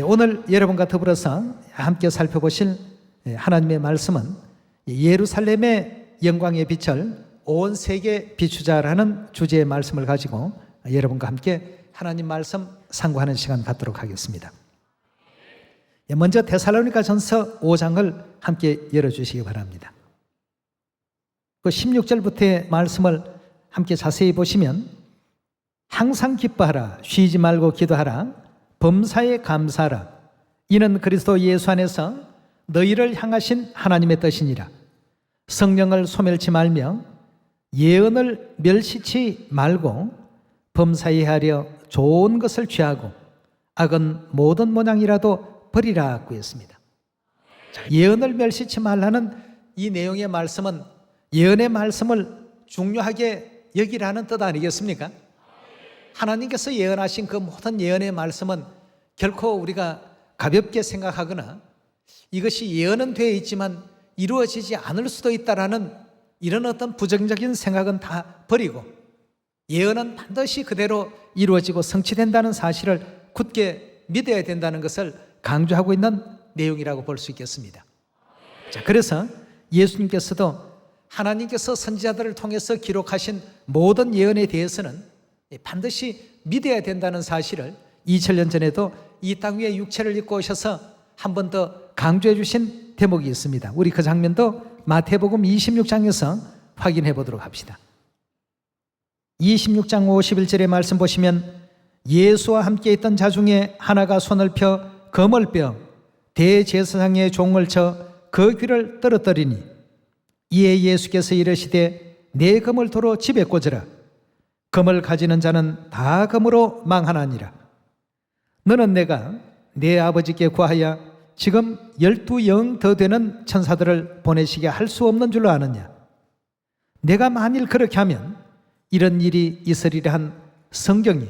오늘 여러분과 더불어서 함께 살펴보실 하나님의 말씀은 예루살렘의 영광의 빛을 온 세계에 비추자라는 주제의 말씀을 가지고 여러분과 함께 하나님 말씀 상고하는 시간 갖도록 하겠습니다. 먼저 데살로니가전서 5장을 함께 열어주시기 바랍니다. 그 16절부터의 말씀을 함께 자세히 보시면 항상 기뻐하라, 쉬지 말고 기도하라, 범사에 감사하라, 이는 그리스도 예수 안에서 너희를 향하신 하나님의 뜻이니라. 성령을 소멸치 말며 예언을 멸시치 말고 범사에 하려 좋은 것을 취하고 악은 모든 모양이라도 버리라 구했습니다. 예언을 멸시치 말라는 이 내용의 말씀은 예언의 말씀을 중요하게 여기라는 뜻 아니겠습니까? 하나님께서 예언하신 그 모든 예언의 말씀은 결코 우리가 가볍게 생각하거나 이것이 예언은 되어 있지만 이루어지지 않을 수도 있다라는 이런 어떤 부정적인 생각은 다 버리고 예언은 반드시 그대로 이루어지고 성취된다는 사실을 굳게 믿어야 된다는 것을 강조하고 있는 내용이라고 볼 수 있겠습니다. 자, 그래서 예수님께서도 하나님께서 선지자들을 통해서 기록하신 모든 예언에 대해서는 반드시 믿어야 된다는 사실을 2000년 전에도 이 땅 위에 육체를 입고 오셔서 한 번 더 강조해 주신 대목이 있습니다. 우리 그 장면도 마태복음 26장에서 확인해 보도록 합시다. 26장 51절의 말씀 보시면 예수와 함께 있던 자 중에 하나가 손을 펴 검을 빼어 대제사장의 종을 쳐 그 귀를 떨어뜨리니 이에 예수께서 이르시되 내 검을 도로 집에 꽂으라. 검을 가지는 자는 다 검으로 망하나니라. 너는 내가 내 아버지께 구하여 지금 12영 더 되는 천사들을 보내시게 할 수 없는 줄로 아느냐. 내가 만일 그렇게 하면 이런 일이 있으리라 한 성경이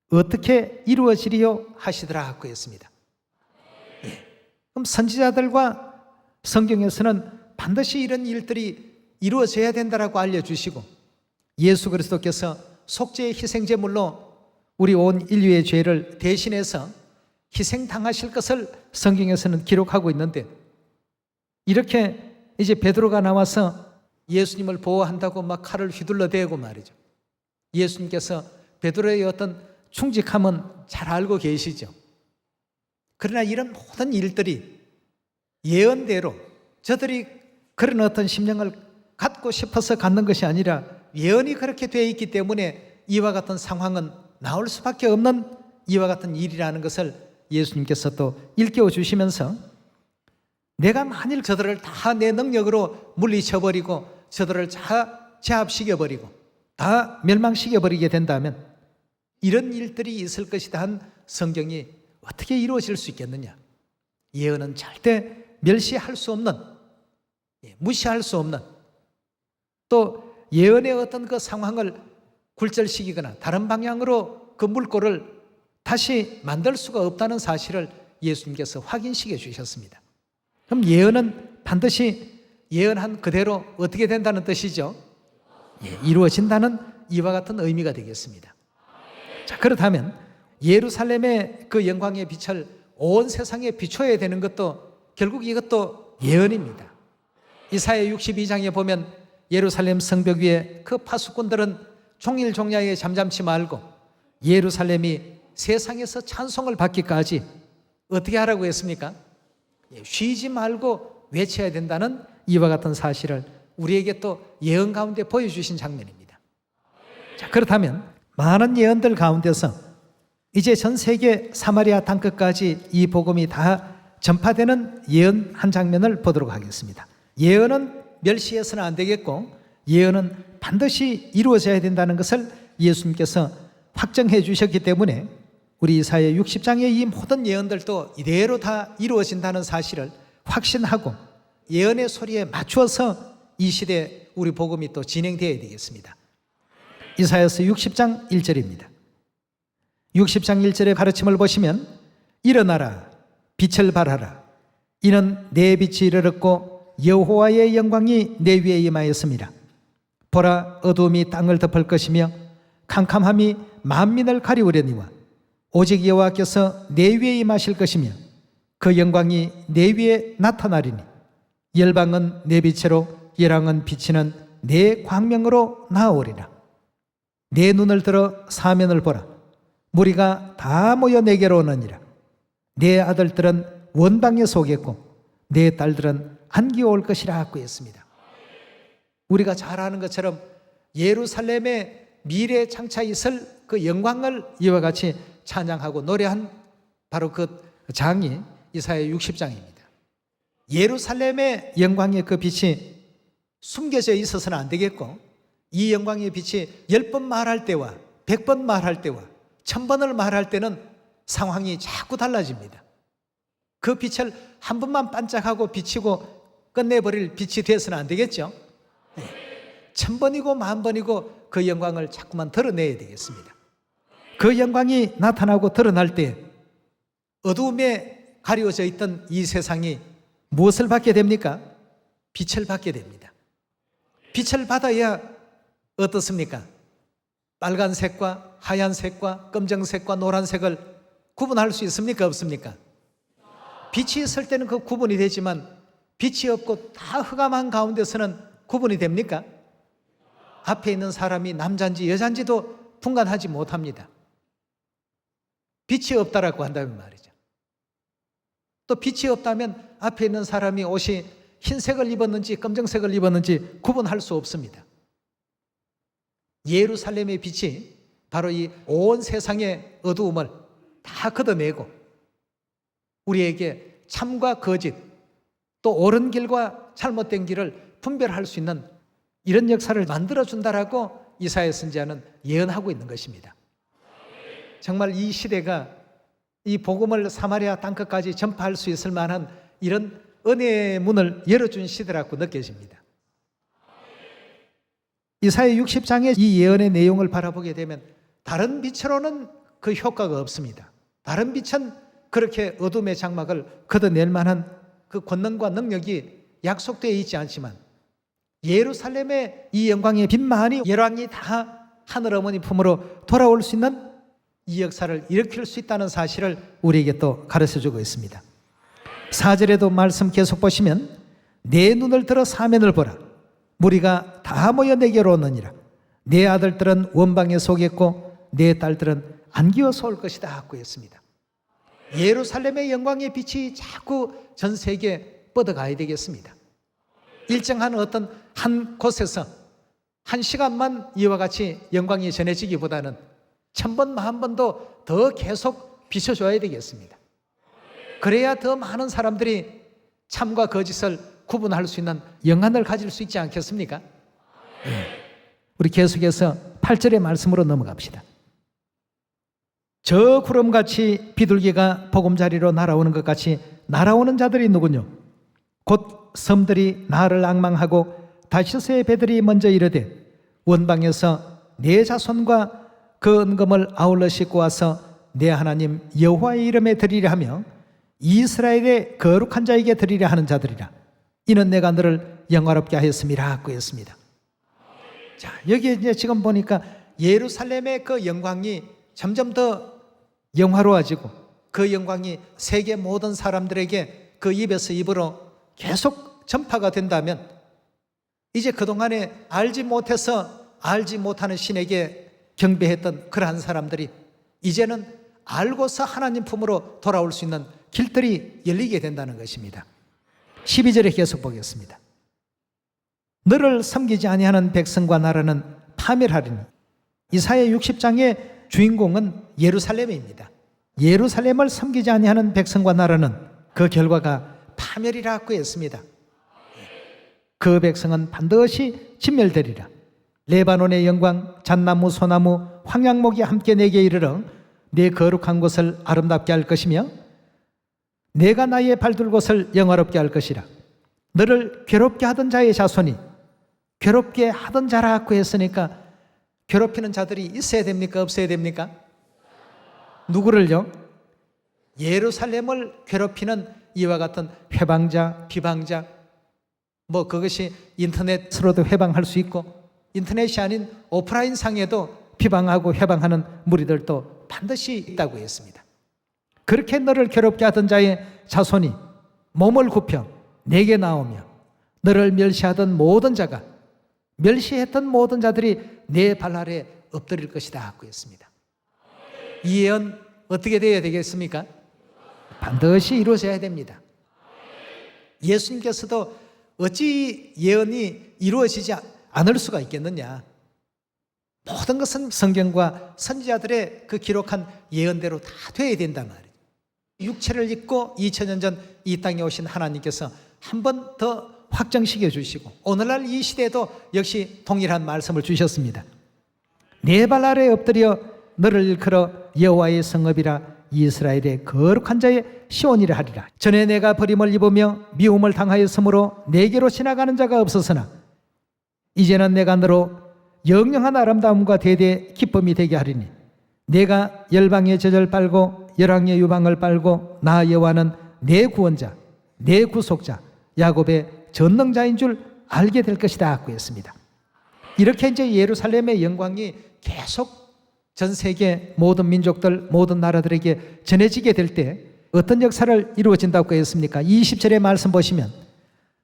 어떻게 이루어지리요 하시더라 하고 했습니다. 그럼 선지자들과 성경에서는 반드시 이런 일들이 이루어져야 된다라고 알려주시고 예수 그리스도께서 속죄의 희생제물로 우리 온 인류의 죄를 대신해서 희생당하실 것을 성경에서는 기록하고 있는데 이렇게 이제 베드로가 나와서 예수님을 보호한다고 막 칼을 휘둘러대고 말이죠. 예수님께서 베드로의 어떤 충직함은 잘 알고 계시죠. 그러나 이런 모든 일들이 예언대로 저들이 그런 어떤 심령을 갖고 싶어서 갖는 것이 아니라 예언이 그렇게 되어 있기 때문에 이와 같은 상황은 나올 수밖에 없는 이와 같은 일이라는 것을 예수님께서 또 일깨워 주시면서 내가 만일 저들을 다 내 능력으로 물리쳐버리고 저들을 다 제압시켜버리고 다 멸망시켜버리게 된다면 이런 일들이 있을 것이다 한 성경이 어떻게 이루어질 수 있겠느냐. 예언은 절대 멸시할 수 없는, 무시할 수 없는, 또 예언의 어떤 그 상황을 굴절시키거나 다른 방향으로 그 물꼬를 다시 만들 수가 없다는 사실을 예수님께서 확인시켜 주셨습니다. 그럼 예언은 반드시 예언한 그대로 어떻게 된다는 뜻이죠? 이루어진다는 이와 같은 의미가 되겠습니다. 자, 그렇다면 예루살렘의 그 영광의 빛을 온 세상에 비춰야 되는 것도 결국 이것도 예언입니다. 이사야 62장에 보면 예루살렘 성벽 위에 그 파수꾼들은 종일 종야에 잠잠치 말고 예루살렘이 세상에서 찬송을 받기까지 어떻게 하라고 했습니까? 쉬지 말고 외쳐야 된다는 이와 같은 사실을 우리에게 또 예언 가운데 보여주신 장면입니다. 자, 그렇다면 많은 예언들 가운데서 이제 전 세계 사마리아 땅끝까지 이 복음이 다 전파되는 예언 한 장면을 보도록 하겠습니다. 예언은 멸시해서는 안 되겠고 예언은 반드시 이루어져야 된다는 것을 예수님께서 확정해 주셨기 때문에 우리 이사야 60장의 이 모든 예언들도 이대로 다 이루어진다는 사실을 확신하고 예언의 소리에 맞추어서 이 시대에 우리 복음이 또 진행되어야 되겠습니다. 이사야서 60장 1절입니다. 60장 1절의 가르침을 보시면 일어나라, 빛을 발하라. 이는 내 빛이 이르렀고 여호와의 영광이 내 위에 임하였습니다. 보라, 어두움이 땅을 덮을 것이며 캄캄함이 만민을 가리우려니와 오직 여호와께서 내 위에 임하실 것이며 그 영광이 내 위에 나타나리니 열방은 내 빛으로 열왕은 비치는 내 광명으로 나아오리라. 내 눈을 들어 사면을 보라. 무리가 다 모여 내게로 오느니라. 내 아들들은 원방에 속겠고 내 딸들은 안기에 올 것이라 하고 했습니다. 우리가 잘 아는 것처럼 예루살렘의 미래에 장차 있을 그 영광을 이와 같이 찬양하고 노래한 바로 그 장이 이사야 60장입니다. 예루살렘의 영광의 그 빛이 숨겨져 있어서는 안 되겠고, 이 영광의 빛이 10번 말할 때와 100번 말할 때와 1000번을 말할 때는 상황이 자꾸 달라집니다. 그 빛을 한 번만 반짝하고 비치고 끝내버릴 빛이 되어서는 안 되겠죠. 1000번이고 10,000번이고 그 영광을 자꾸만 드러내야 되겠습니다. 그 영광이 나타나고 드러날 때 어두움에 가려져 있던 이 세상이 무엇을 받게 됩니까? 빛을 받게 됩니다. 빛을 받아야 어떻습니까? 빨간색과 하얀색과 검정색과 노란색을 구분할 수 있습니까? 없습니까? 빛이 있을 때는 그 구분이 되지만 빛이 없고 다 흑암한 가운데서는 구분이 됩니까? 앞에 있는 사람이 남자인지 여자인지도 분간하지 못합니다. 빛이 없다라고 한다면 말이죠. 또 빛이 없다면 앞에 있는 사람이 옷이 흰색을 입었는지 검정색을 입었는지 구분할 수 없습니다. 예루살렘의 빛이 바로 이 온 세상의 어두움을 다 걷어내고 우리에게 참과 거짓, 또 옳은 길과 잘못된 길을 분별할 수 있는 이런 역사를 만들어준다라고 이사야 선지자는 예언하고 있는 것입니다. 정말 이 시대가 이 복음을 사마리아 땅끝까지 전파할 수 있을 만한 이런 은혜의 문을 열어준 시대라고 느껴집니다. 이사야 60장의 이 예언의 내용을 바라보게 되면 다른 빛으로는 그 효과가 없습니다. 다른 빛은 그렇게 어둠의 장막을 걷어낼 만한 그 권능과 능력이 약속되어 있지 않지만 예루살렘의 이 영광의 빛만이 열왕이 다 하늘 어머니 품으로 돌아올 수 있는 이 역사를 일으킬 수 있다는 사실을 우리에게 또 가르쳐주고 있습니다. 4절에도 말씀 계속 보시면 내 눈을 들어 사면을 보라. 무리가 다 모여 내게로 오느니라. 내 아들들은 원방에 속겠고 내 딸들은 안기어서 올 것이다 하고 했습니다. 예루살렘의 영광의 빛이 자꾸 전 세계에 뻗어가야 되겠습니다. 일정한 어떤 한 곳에서 한 시간만 이와 같이 영광이 전해지기보다는 1000번, 10,000번도 더 계속 비춰줘야 되겠습니다. 그래야 더 많은 사람들이 참과 거짓을 구분할 수 있는 영안을 가질 수 있지 않겠습니까? 우리 계속해서 8절의 말씀으로 넘어갑시다. 저 구름같이 비둘기가 보금자리로 날아오는 것 같이 날아오는 자들이 누구뇨? 곧 섬들이 나를 앙망하고 다시스의 배들이 먼저 이르되 원방에서 내 자손과 그 은금을 아울러 싣고 와서 내 하나님 여호와의 이름에 드리려 하며 이스라엘의 거룩한 자에게 드리려 하는 자들이라. 이는 내가 너를 영화롭게 하였음이라 하고 했습니다. 자, 여기 이제 지금 보니까 예루살렘의 그 영광이 점점 더 영화로워지고 그 영광이 세계 모든 사람들에게 그 입에서 입으로 계속 전파가 된다면 이제 그동안에 알지 못해서 알지 못하는 신에게 경배했던 그러한 사람들이 이제는 알고서 하나님 품으로 돌아올 수 있는 길들이 열리게 된다는 것입니다. 12절에 계속 보겠습니다. 너를 섬기지 아니하는 백성과 나라는 파멸하리니. 이사야 60장의 주인공은 예루살렘입니다. 예루살렘을 섬기지 아니하는 백성과 나라는 그 결과가 파멸이라고 했습니다. 그 백성은 반드시 진멸되리라. 레바논의 영광, 잣나무, 소나무, 황양목이 함께 내게 이르러 내 거룩한 곳을 아름답게 할 것이며 내가 나의 발둘 곳을 영화롭게 할 것이라. 너를 괴롭게 하던 자의 자손이 괴롭게 하던 자라고 했으니까 괴롭히는 자들이 있어야 됩니까? 없어야 됩니까? 누구를요? 예루살렘을 괴롭히는 이와 같은 회방자, 비방자, 뭐 그것이 인터넷으로도 회방할 수 있고 인터넷이 아닌 오프라인 상에도 비방하고 회방하는 무리들도 반드시 있다고 했습니다. 그렇게 너를 괴롭게 하던 자의 자손이 몸을 굽혀 내게 나오며 너를 멸시하던 모든 자가 멸시했던 모든 자들이 내 발 아래 엎드릴 것이다 하고 했습니다. 이 예언 어떻게 되어야 되겠습니까? 반드시 이루어져야 됩니다. 예수님께서도 어찌 예언이 이루어지지 않을 수가 있겠느냐. 모든 것은 성경과 선지자들의 그 기록한 예언대로 다 되어야 된단 말이에요. 육체를 입고 2000년 전 이 땅에 오신 하나님께서 한 번 더 확정시켜 주시고 오늘날 이 시대에도 역시 동일한 말씀을 주셨습니다. 내 발 아래 엎드려 너를 일컬어 여호와의 성읍이라 이스라엘의 거룩한 자의 시온이라 하리라. 전에 내가 버림을 입으며 미움을 당하였으므로 내게로 지나가는 자가 없었으나 이제는 내가 너로 영영한 아름다움과 대대 기쁨이 되게 하리니 내가 열방의 젖을 빨고 열왕의 유방을 빨고 나 여호와는 내 구원자 내 구속자 야곱의 전능자인 줄 알게 될 것이다 하고 했습니다. 이렇게 이제 예루살렘의 영광이 계속 전 세계 모든 민족들 모든 나라들에게 전해지게 될 때 어떤 역사를 이루어진다고 했습니까? 20절의 말씀 보시면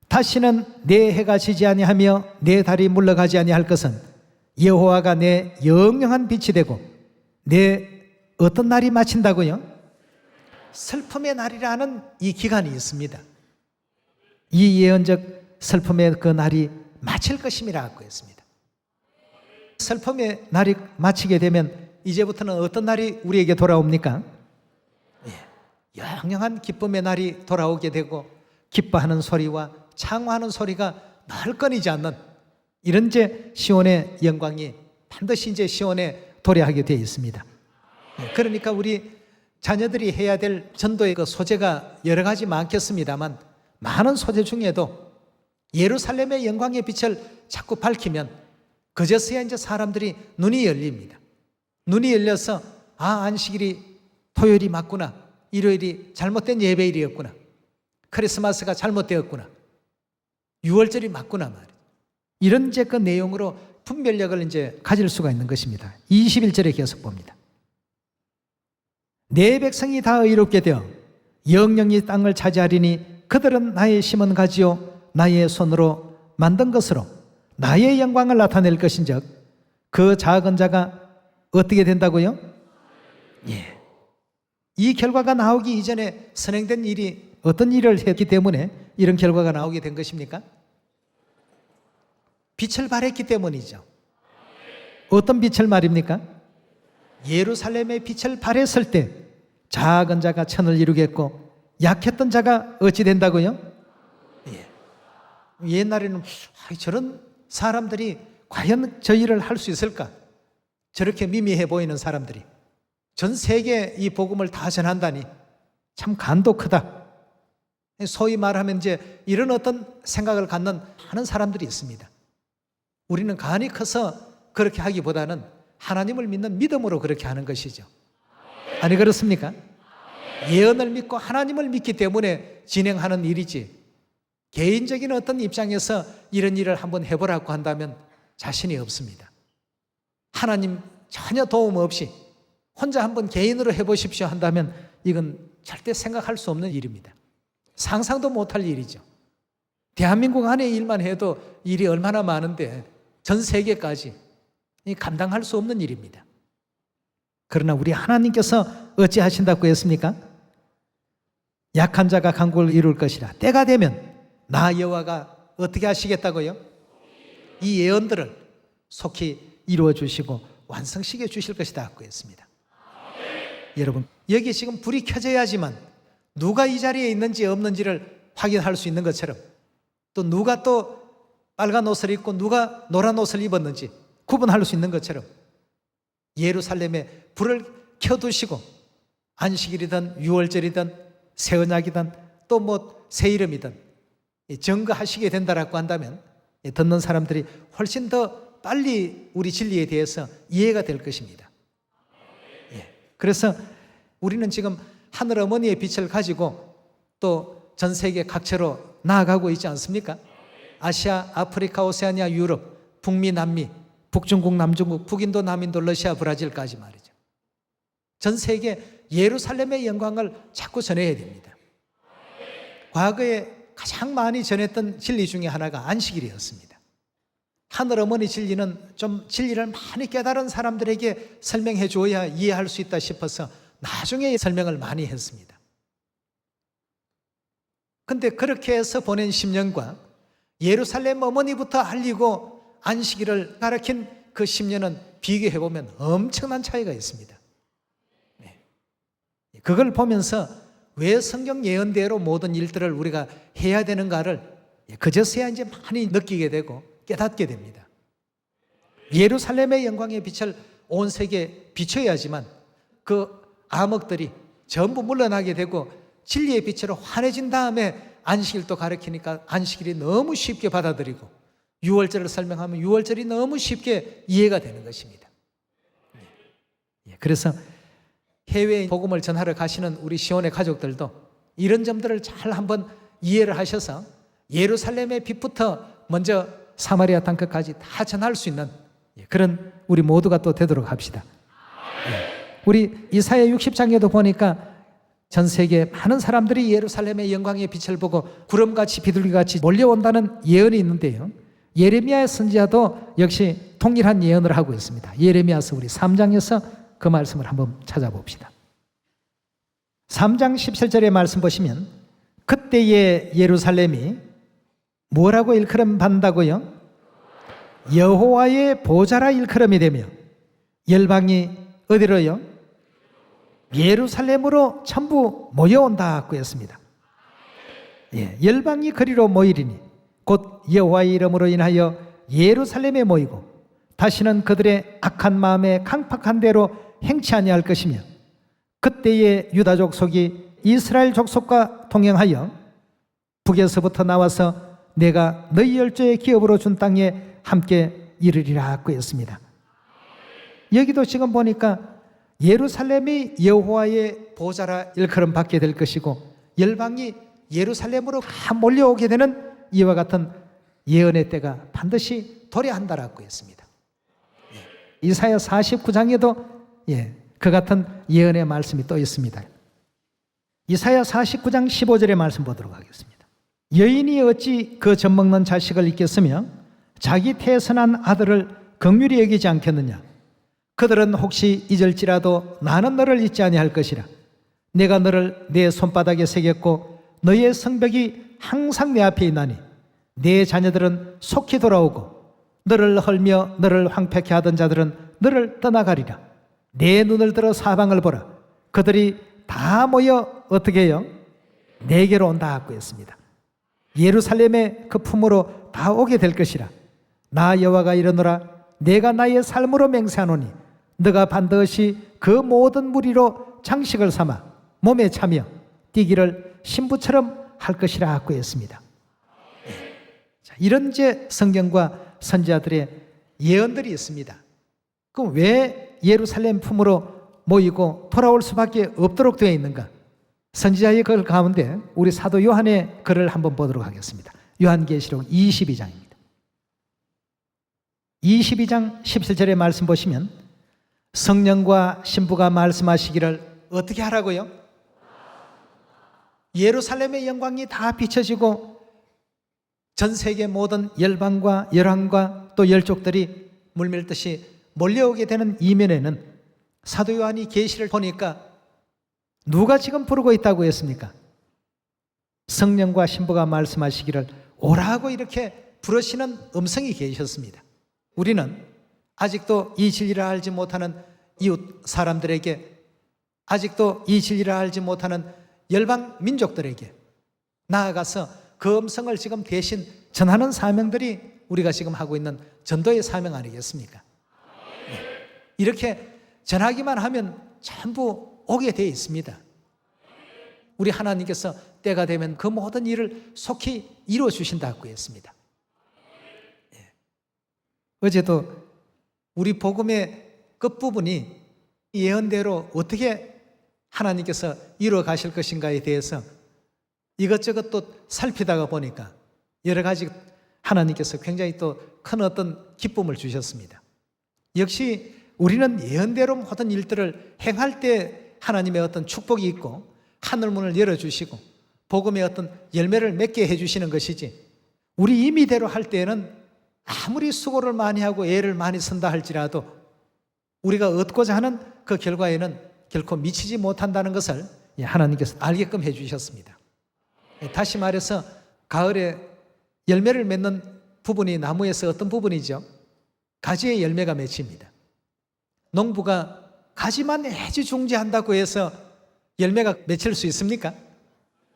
다시는 내 해가 지지 아니하며 내 달이 물러가지 아니할 것은 여호와가 내 영영한 빛이 되고 내 어떤 날이 마친다고요? 슬픔의 날이라는 이 기간이 있습니다. 이 예언적 슬픔의 그 날이 마칠 것임이라고 했습니다. 슬픔의 날이 마치게 되면 이제부터는 어떤 날이 우리에게 돌아옵니까? 영영한 기쁨의 날이 돌아오게 되고 기뻐하는 소리와 창화하는 소리가 늘 끊이지 않는 이런 이제 시온의 영광이 반드시 이제 시온에 도래하게 되어 있습니다. 그러니까 우리 자녀들이 해야 될 전도의 그 소재가 여러 가지 많겠습니다만 많은 소재 중에도 예루살렘의 영광의 빛을 자꾸 밝히면 그제서야 이제 사람들이 눈이 열립니다. 눈이 열려서 안식일이 토요일이 맞구나. 일요일이 잘못된 예배일이었구나. 크리스마스가 잘못되었구나. 6월절이 맞구나 말이에요. 이런 이제 그 내용으로 분별력을 이제 가질 수가 있는 것입니다. 21절에 계속 봅니다. 내 백성이 다 의롭게 되어 영영이 땅을 차지하리니 그들은 나의 심은 가지요 나의 손으로 만든 것으로 나의 영광을 나타낼 것인즉 그 작은 자가 어떻게 된다고요? 이 결과가 나오기 이전에 선행된 일이 어떤 일을 했기 때문에 이런 결과가 나오게 된 것입니까? 빛을 발했기 때문이죠. 어떤 빛을 말입니까? 예루살렘의 빛을 발했을 때 작은 자가 천을 이루겠고 약했던 자가 어찌 된다고요? 옛날에는 저런 사람들이 과연 저 일을 할 수 있을까? 저렇게 미미해 보이는 사람들이 전 세계에 이 복음을 다 전한다니 참 간도 크다. 소위 말하면 이제 이런 어떤 생각을 갖는 많은 사람들이 있습니다. 우리는 간이 커서 그렇게 하기보다는 하나님을 믿는 믿음으로 그렇게 하는 것이죠. 아니 그렇습니까? 예언을 믿고 하나님을 믿기 때문에 진행하는 일이지 개인적인 어떤 입장에서 이런 일을 한번 해보라고 한다면 자신이 없습니다. 하나님 전혀 도움 없이 혼자 한번 개인으로 해보십시오 한다면 이건 절대 생각할 수 없는 일입니다. 상상도 못할 일이죠. 대한민국 안의 일만 해도 일이 얼마나 많은데 전 세계까지 감당할 수 없는 일입니다. 그러나 우리 하나님께서 어찌 하신다고 했습니까? 약한 자가 강국을 이룰 것이라. 때가 되면 나 여호와가 어떻게 하시겠다고요? 이 예언들을 속히 이루어 주시고 완성시켜 주실 것이다 고 했습니다. 여러분, 여기 지금 불이 켜져야지만 누가 이 자리에 있는지 없는지를 확인할 수 있는 것처럼 또 누가 또 빨간 옷을 입고 누가 노란 옷을 입었는지 구분할 수 있는 것처럼 예루살렘에 불을 켜두시고 안식일이든 6월절이든 새 언약이든 또 뭐 새 이름이든 증거하시게 된다라고 한다면 듣는 사람들이 훨씬 더 빨리 우리 진리에 대해서 이해가 될 것입니다. 그래서 우리는 지금 하늘 어머니의 빛을 가지고 또 전 세계 각처로 나아가고 있지 않습니까? 아시아, 아프리카, 오세아니아, 유럽, 북미, 남미, 북중국, 남중국, 북인도, 남인도, 러시아, 브라질까지 말이죠. 전 세계 예루살렘의 영광을 자꾸 전해야 됩니다. 과거에 가장 많이 전했던 진리 중에 하나가 안식일이었습니다. 하늘 어머니 진리는 좀 진리를 많이 깨달은 사람들에게 설명해 줘야 이해할 수 있다 싶어서 나중에 설명을 많이 했습니다. 근데 그렇게 해서 보낸 10년과 예루살렘 어머니부터 알리고 안식일을 가르친 그 10년은 비교해 보면 엄청난 차이가 있습니다. 그걸 보면서 왜 성경 예언대로 모든 일들을 우리가 해야 되는가를 그제서야 이제 많이 느끼게 되고 깨닫게 됩니다. 예루살렘의 영광의 빛을 온 세계에 비춰야지만 그 암흑들이 전부 물러나게 되고 진리의 빛으로 환해진 다음에 안식일도 가르치니까 안식일이 너무 쉽게 받아들이고 유월절을 설명하면 유월절이 너무 쉽게 이해가 되는 것입니다. 그래서 해외에 복음을 전하러 가시는 우리 시온의 가족들도 이런 점들을 잘 한번 이해를 하셔서 예루살렘의 빛부터 먼저 사마리아 땅끝까지 다 전할 수 있는 그런 우리 모두가 또 되도록 합시다. 우리 이사야 60장에도 보니까 전 세계 많은 사람들이 예루살렘의 영광의 빛을 보고 구름같이 비둘기같이 몰려온다는 예언이 있는데요, 예레미야 선지자도 역시 동일한 예언을 하고 있습니다. 예레미야서 우리 3장에서 그 말씀을 한번 찾아봅시다. 3장 17절의 말씀 보시면 그때의 예루살렘이 뭐라고 일컬음 받는다고요? 여호와의 보좌라 일컬음이 되며 열방이 어디로요? 예루살렘으로 전부 모여온다고 했습니다. 열방이 그리로 모이리니 곧 여호와의 이름으로 인하여 예루살렘에 모이고 다시는 그들의 악한 마음에 강팍한 대로 행치 아니할 것이며 그때의 유다 족속이 이스라엘 족속과 동행하여 북에서부터 나와서 내가 너희 열조의 기업으로 준 땅에 함께 이르리라고 했습니다. 여기도 지금 보니까 예루살렘이 여호와의 보좌라 일컬음 받게 될 것이고 열방이 예루살렘으로 다 몰려오게 되는 이와 같은 예언의 때가 반드시 도래한다라고 했습니다. 이사야 49장에도 그 같은 예언의 말씀이 또 있습니다. 이사야 49장 15절의 말씀 보도록 하겠습니다. 여인이 어찌 그 젖먹는 자식을 잊겠으며 자기 태선한 아들을 긍휼히 여기지 않겠느냐. 그들은 혹시 잊을지라도 나는 너를 잊지 아니할 것이라. 내가 너를 내 손바닥에 새겼고 너의 성벽이 항상 내 앞에 있나니 내 자녀들은 속히 돌아오고 너를 헐며 너를 황폐케 하던 자들은 너를 떠나가리라. 내 눈을 들어 사방을 보라. 그들이 다 모여 어떻게 해요? 내게로 온다고 했습니다. 예루살렘의 그 품으로 다 오게 될 것이라. 나 여호와가 이르노라. 내가 나의 삶으로 맹세하노니 너가 반드시 그 모든 무리로 장식을 삼아 몸에 차며 뛰기를 신부처럼 할 것이라 고 했습니다. 자, 이런 제 성경과 선지자들의 예언들이 있습니다. 그럼 왜 예루살렘 품으로 모이고 돌아올 수밖에 없도록 되어 있는가? 선지자의 글 가운데 우리 사도 요한의 글을 한번 보도록 하겠습니다. 요한계시록 22장입니다. 22장 17절의 말씀 보시면 성령과 신부가 말씀하시기를 어떻게 하라고요? 예루살렘의 영광이 다 비춰지고 전 세계 모든 열방과 열왕과 또 열족들이 물밀듯이 몰려오게 되는 이면에는 사도 요한이 계시를 보니까 누가 지금 부르고 있다고 했습니까? 성령과 신부가 말씀하시기를 오라고 이렇게 부르시는 음성이 계셨습니다. 우리는 아직도 이 진리를 알지 못하는 이웃 사람들에게, 아직도 이 진리를 알지 못하는 열방 민족들에게 나아가서 그 음성을 지금 대신 전하는 사명들이 우리가 지금 하고 있는 전도의 사명 아니겠습니까? 이렇게 전하기만 하면 전부 오게 되어 있습니다. 우리 하나님께서 때가 되면 그 모든 일을 속히 이루어 주신다고 했습니다. 어제도 우리 복음의 끝부분이 예언대로 어떻게 하나님께서 이루어 가실 것인가에 대해서 이것저것 또 살피다가 보니까 여러 가지 하나님께서 굉장히 또 큰 어떤 기쁨을 주셨습니다. 역시 우리는 예언대로 모든 일들을 행할 때 하나님의 어떤 축복이 있고 하늘문을 열어주시고 복음의 어떤 열매를 맺게 해주시는 것이지, 우리 임의대로 할 때에는 아무리 수고를 많이 하고 애를 많이 쓴다 할지라도 우리가 얻고자 하는 그 결과에는 결코 미치지 못한다는 것을 하나님께서 알게끔 해주셨습니다. 다시 말해서 가을에 열매를 맺는 부분이 나무에서 어떤 부분이죠? 가지의 열매가 맺힙니다. 농부가 가지만 애지중지한다고 해서 열매가 맺힐 수 있습니까?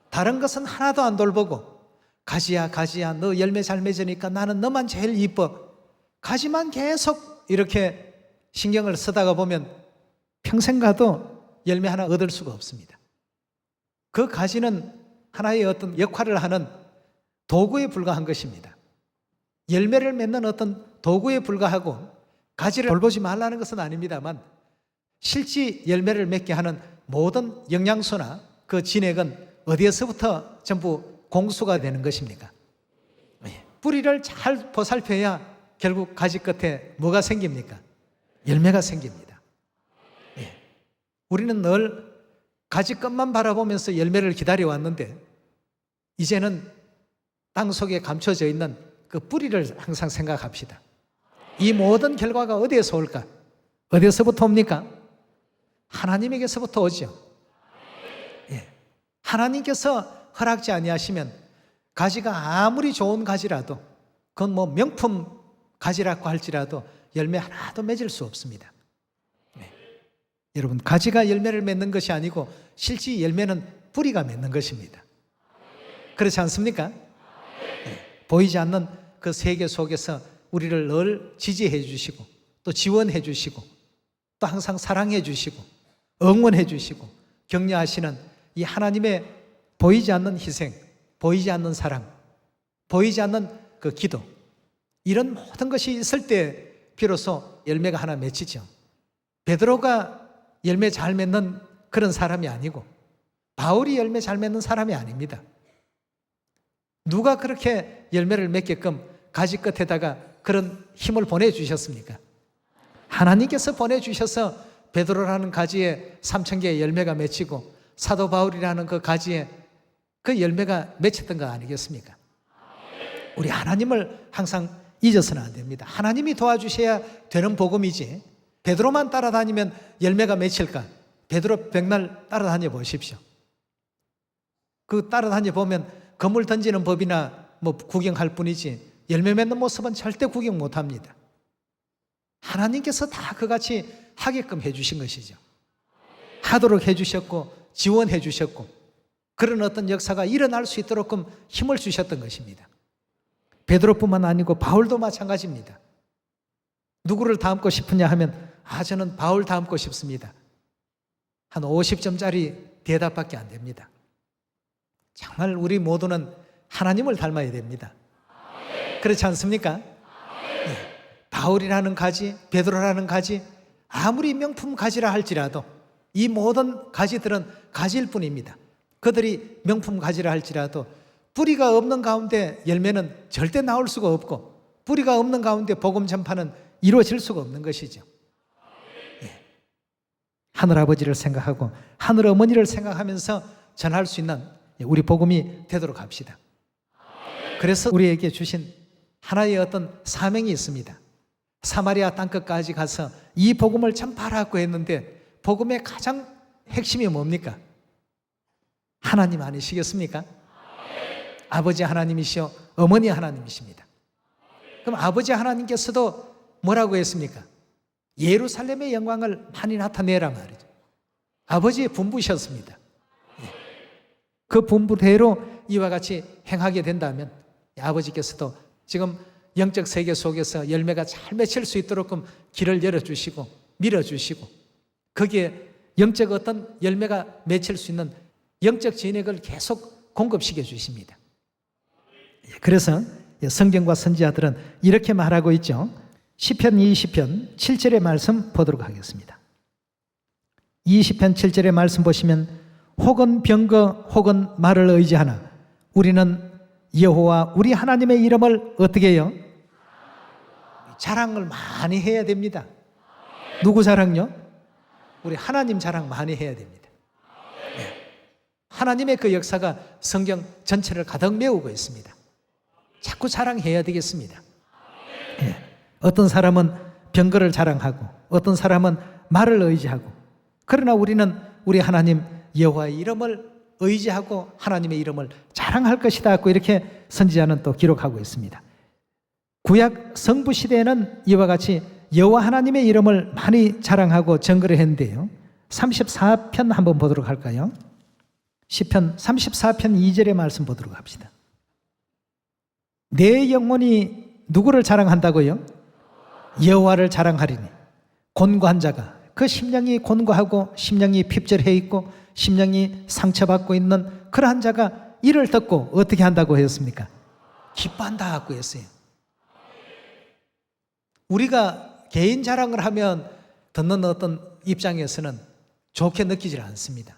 다른 것은 하나도 안 돌보고 가지야 가지야 너 열매 잘 맺으니까 나는 너만 제일 이뻐, 가지만 계속 이렇게 신경을 쓰다가 보면 평생 가도 열매 하나 얻을 수가 없습니다. 그 가지는 하나의 어떤 역할을 하는 도구에 불과한 것입니다. 열매를 맺는 어떤 도구에 불과하고 가지를 돌보지 말라는 것은 아닙니다만 실제 열매를 맺게 하는 모든 영양소나 그 진액은 어디에서부터 전부 공수가 되는 것입니까? 뿌리를 잘 보살펴야 결국 가지 끝에 뭐가 생깁니까? 열매가 생깁니다. 우리는 늘 가지 끝만 바라보면서 열매를 기다려왔는데 이제는 땅 속에 감춰져 있는 그 뿌리를 항상 생각합시다. 이 모든 결과가 어디에서 올까? 어디에서부터 옵니까? 하나님에게서부터 오죠. 하나님께서 허락지 아니하시면 가지가 아무리 좋은 가지라도, 그건 뭐 명품 가지라고 할지라도 열매 하나도 맺을 수 없습니다. 여러분, 가지가 열매를 맺는 것이 아니고 실제 열매는 뿌리가 맺는 것입니다. 그렇지 않습니까? 보이지 않는 그 세계 속에서 우리를 늘 지지해 주시고 또 지원해 주시고 또 항상 사랑해 주시고 응원해 주시고 격려하시는 이 하나님의 보이지 않는 희생, 보이지 않는 사랑, 보이지 않는 그 기도, 이런 모든 것이 있을 때 비로소 열매가 하나 맺히죠. 베드로가 열매 잘 맺는 그런 사람이 아니고 바울이 열매 잘 맺는 사람이 아닙니다. 누가 그렇게 열매를 맺게끔 가지 끝에다가 그런 힘을 보내주셨습니까? 하나님께서 보내주셔서 베드로라는 가지에 3,000개의 열매가 맺히고 사도 바울이라는 그 가지에 그 열매가 맺혔던 거 아니겠습니까? 우리 하나님을 항상 잊어서는 안 됩니다. 하나님이 도와주셔야 되는 복음이지 베드로만 따라다니면 열매가 맺힐까? 베드로 백날 따라다녀 보십시오. 그 따라다녀 보면 그물 던지는 법이나 뭐 구경할 뿐이지 열매 맺는 모습은 절대 구경 못 합니다. 하나님께서 다 그같이 하게끔 해주신 것이죠. 하도록 해주셨고 지원해 주셨고 그런 어떤 역사가 일어날 수 있도록 힘을 주셨던 것입니다. 베드로뿐만 아니고 바울도 마찬가지입니다. 누구를 닮고 싶으냐 하면 저는 바울 닮고 싶습니다. 한 50점짜리 대답밖에 안 됩니다. 정말 우리 모두는 하나님을 닮아야 됩니다. 그렇지 않습니까? 바울이라는 가지, 베드로라는 가지, 아무리 명품 가지라 할지라도 이 모든 가지들은 가지일 뿐입니다. 그들이 명품 가지라 할지라도 뿌리가 없는 가운데 열매는 절대 나올 수가 없고 뿌리가 없는 가운데 복음 전파는 이루어질 수가 없는 것이죠. 하늘아버지를 생각하고 하늘어머니를 생각하면서 전할 수 있는 우리 복음이 되도록 합시다. 그래서 우리에게 주신 하나의 어떤 사명이 있습니다. 사마리아 땅끝까지 가서 이 복음을 전파하라고 했는데 복음의 가장 핵심이 뭡니까? 하나님 아니시겠습니까? 아버지 하나님이시오, 어머니 하나님이십니다. 그럼 아버지 하나님께서도 뭐라고 했습니까? 예루살렘의 영광을 많이 나타내라 말이죠. 아버지의 분부셨습니다. 그 분부대로 이와 같이 행하게 된다면 아버지께서도 지금 영적 세계 속에서 열매가 잘 맺힐 수 있도록 길을 열어주시고 밀어주시고 거기에 영적 어떤 열매가 맺힐 수 있는 영적 진액을 계속 공급시켜 주십니다. 그래서 성경과 선지자들은 이렇게 말하고 있죠. 시편 20편 7절의 말씀 보도록 하겠습니다. 20편 7절의 말씀 보시면 혹은 병거 혹은 말을 의지하나 우리는 여호와 우리 하나님의 이름을 어떻게 해요? 자랑을 많이 해야 됩니다. 누구 자랑요? 우리 하나님 자랑 많이 해야 됩니다. 하나님의 그 역사가 성경 전체를 가득 메우고 있습니다. 자꾸 자랑해야 되겠습니다. 어떤 사람은 병거를 자랑하고 어떤 사람은 말을 의지하고, 그러나 우리는 우리 하나님 여호와의 이름을 의지하고 하나님의 이름을 자랑할 것이다 고 이렇게 선지자는 또 기록하고 있습니다. 구약 성부 시대에는 이와 같이 여호와 하나님의 이름을 많이 자랑하고 증거를 했는데요. 34편 한번 보도록 할까요? 시편 34편 2절의 말씀 보도록 합시다. 내 영혼이 누구를 자랑한다고요? 여호와를 자랑하리니 곤고한 자가, 그 심령이 곤고하고 심령이 핍절해 있고 심령이 상처받고 있는 그러한 자가 이를 듣고 어떻게 한다고 했습니까? 기뻐한다고 했어요. 우리가 개인 자랑을 하면 듣는 어떤 입장에서는 좋게 느끼질 않습니다.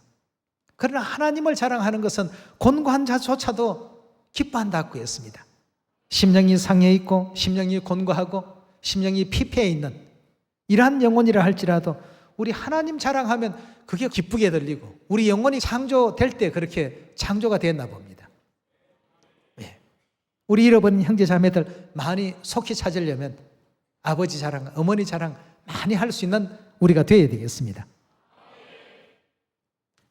그러나 하나님을 자랑하는 것은 곤고한 자조차도 기뻐한다고 했습니다. 심령이 상해 있고 심령이 곤고하고 심령이 피폐해 있는 이러한 영혼이라 할지라도 우리 하나님 자랑하면 그게 기쁘게 들리고, 우리 영혼이 창조될 때 그렇게 창조가 됐나 봅니다. 우리 잃어버린 형제 자매들 많이 속히 찾으려면 아버지 자랑, 어머니 자랑 많이 할 수 있는 우리가 되어야 되겠습니다.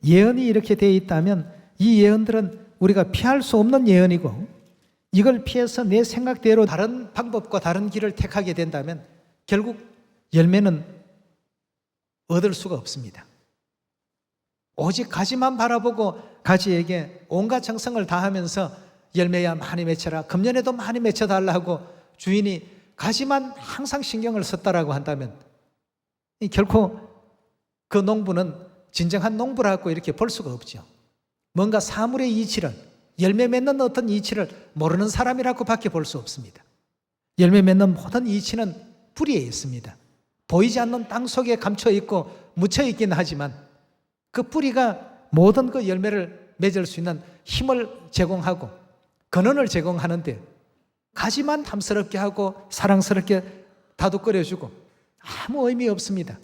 예언이 이렇게 되어 있다면 이 예언들은 우리가 피할 수 없는 예언이고, 이걸 피해서 내 생각대로 다른 방법과 다른 길을 택하게 된다면 결국 열매는 얻을 수가 없습니다. 오직 가지만 바라보고 가지에게 온갖 정성을 다하면서 열매야 많이 맺혀라, 금년에도 많이 맺혀달라 하고 주인이 가지만 항상 신경을 썼다라고 한다면 결코 그 농부는 진정한 농부라고 이렇게 볼 수가 없죠. 뭔가 사물의 이치를, 열매 맺는 어떤 이치를 모르는 사람이라고 밖에 볼 수 없습니다. 열매 맺는 모든 이치는 뿌리에 있습니다. 보이지 않는 땅 속에 감춰 있고 묻혀 있긴 하지만 그 뿌리가 모든 그 열매를 맺을 수 있는 힘을 제공하고 근원을 제공하는데, 가지만 탐스럽게 하고 사랑스럽게 다독거려주고 아무 의미 없습니다.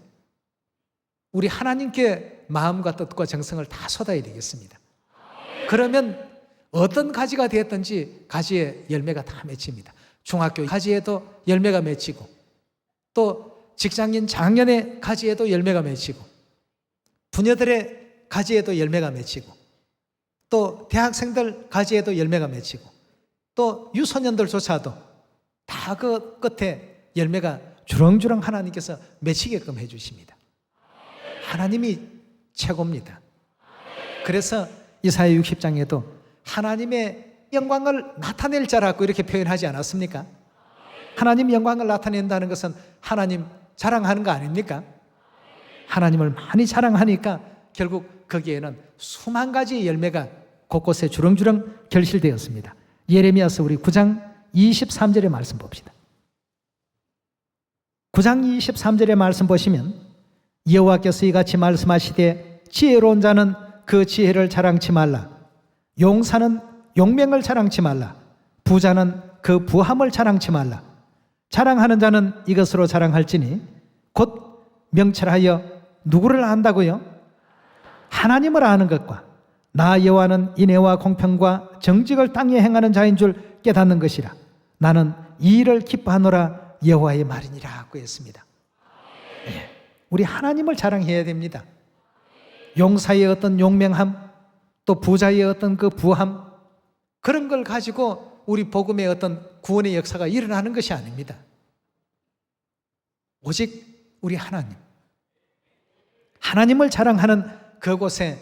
우리 하나님께 마음과 뜻과 정성을 다 쏟아야 되겠습니다. 그러면 어떤 가지가 되었든지 가지에 열매가 다 맺힙니다. 중학교 가지에도 열매가 맺히고, 또 직장인 장년의 가지에도 열매가 맺히고, 부녀들의 가지에도 열매가 맺히고, 또 대학생들 가지에도 열매가 맺히고, 또 유소년들조차도 다 그 끝에 열매가 주렁주렁 하나님께서 맺히게끔 해주십니다. 하나님이 최고입니다. 그래서 이사야 60장에도 하나님의 영광을 나타낼 자라고 이렇게 표현하지 않았습니까? 하나님 영광을 나타낸다는 것은 하나님 자랑하는 거 아닙니까? 하나님을 많이 자랑하니까 결국 거기에는 수만 가지 열매가 곳곳에 주렁주렁 결실되었습니다. 예레미야서 우리 9장 23절의 말씀 봅시다. 9장 23절의 말씀 보시면 여호와께서 이같이 말씀하시되 지혜로운 자는 그 지혜를 자랑치 말라. 용사는 용맹을 자랑치 말라. 부자는 그 부함을 자랑치 말라. 자랑하는 자는 이것으로 자랑할지니 곧 명철하여 누구를 안다고요? 하나님을 아는 것과 나 여호와는 인애와 공평과 정직을 땅에 행하는 자인 줄 깨닫는 것이라. 나는 이 일을 기뻐하노라 여호와의 말이니라고 했습니다. 우리 하나님을 자랑해야 됩니다. 용사의 어떤 용맹함, 또 부자의 어떤 그 부함, 그런 걸 가지고 우리 복음의 어떤 구원의 역사가 일어나는 것이 아닙니다. 오직 우리 하나님을 자랑하는 그곳에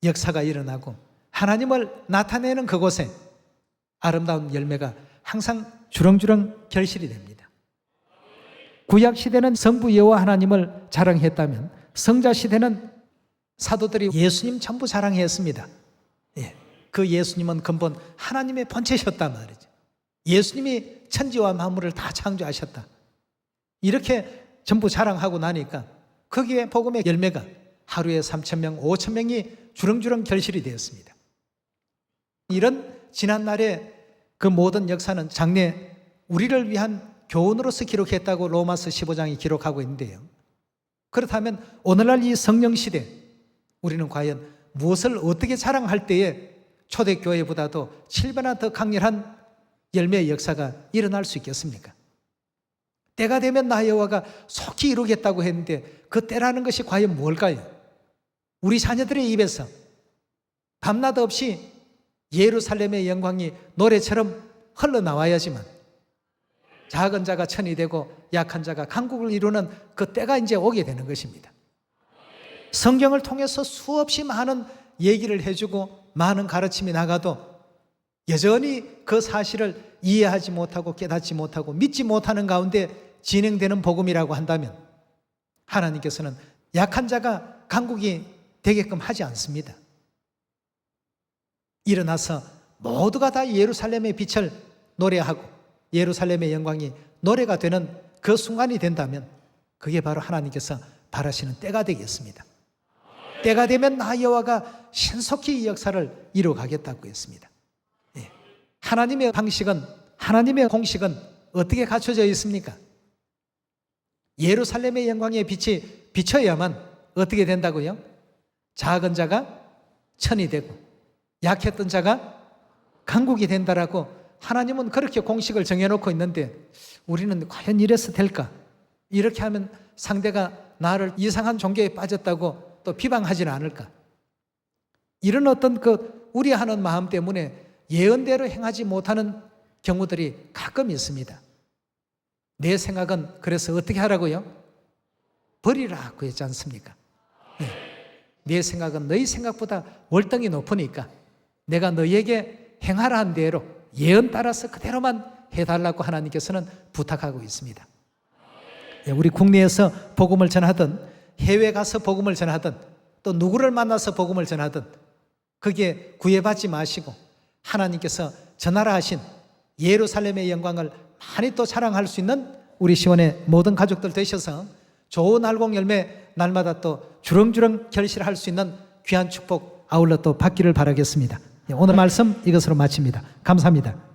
역사가 일어나고, 하나님을 나타내는 그곳에 아름다운 열매가 항상 주렁주렁 결실이 됩니다. 구약 시대는 성부 여호와 하나님을 자랑했다면 성자 시대는 사도들이 예수님 전부 자랑했습니다. 그 예수님은 근본 하나님의 본체셨단 말이죠. 예수님이 천지와 만물을 다 창조하셨다. 이렇게 전부 자랑하고 나니까 거기에 복음의 열매가 하루에 3,000명, 5,000명이 주렁주렁 결실이 되었습니다. 이런 지난날의 그 모든 역사는 장래 우리를 위한 교훈으로서 기록했다고 로마서 15장이 기록하고 있는데요. 그렇다면 오늘날 이 성령 시대 우리는 과연 무엇을 어떻게 자랑할 때에 초대교회보다도 7배나 더 강렬한 열매의 역사가 일어날 수 있겠습니까? 때가 되면 나 여호와가 속히 이루겠다고 했는데 그 때라는 것이 과연 뭘까요? 우리 자녀들의 입에서 밤낮 없이 예루살렘의 영광이 노래처럼 흘러나와야지만 작은 자가 천이 되고 약한 자가 강국을 이루는 그 때가 이제 오게 되는 것입니다. 성경을 통해서 수없이 많은 얘기를 해주고 많은 가르침이 나가도 여전히 그 사실을 이해하지 못하고 깨닫지 못하고 믿지 못하는 가운데 진행되는 복음이라고 한다면 하나님께서는 약한 자가 강국이 되게끔 하지 않습니다. 일어나서 모두가 다 예루살렘의 빛을 노래하고 예루살렘의 영광이 노래가 되는 그 순간이 된다면 그게 바로 하나님께서 바라시는 때가 되겠습니다. 때가 되면 나 여호와가 신속히 이 역사를 이루어가겠다고 했습니다. 하나님의 방식은, 하나님의 공식은 어떻게 갖춰져 있습니까? 예루살렘의 영광의 빛이 비춰야만 어떻게 된다고요? 작은 자가 천이 되고 약했던 자가 강국이 된다라고 하나님은 그렇게 공식을 정해놓고 있는데 우리는 과연 이래서 될까? 이렇게 하면 상대가 나를 이상한 종교에 빠졌다고 또 비방하지는 않을까? 이런 어떤 우려하는 마음 때문에 예언대로 행하지 못하는 경우들이 가끔 있습니다. 내 생각은 그래서 어떻게 하라고요? 버리라고 했지 않습니까? 내 생각은 너희 생각보다 월등히 높으니까 내가 너희에게 행하라는 대로 예언 따라서 그대로만 해달라고 하나님께서는 부탁하고 있습니다. 우리 국내에서 복음을 전하든 해외 가서 복음을 전하든 또 누구를 만나서 복음을 전하든 그게 구애받지 마시고 하나님께서 전하라 하신 예루살렘의 영광을 많이 또 자랑할 수 있는 우리 시원의 모든 가족들 되셔서 좋은 알곡 열매 날마다 또 주렁주렁 결실할 수 있는 귀한 축복 아울러 또 받기를 바라겠습니다. 오늘 말씀 이것으로 마칩니다. 감사합니다.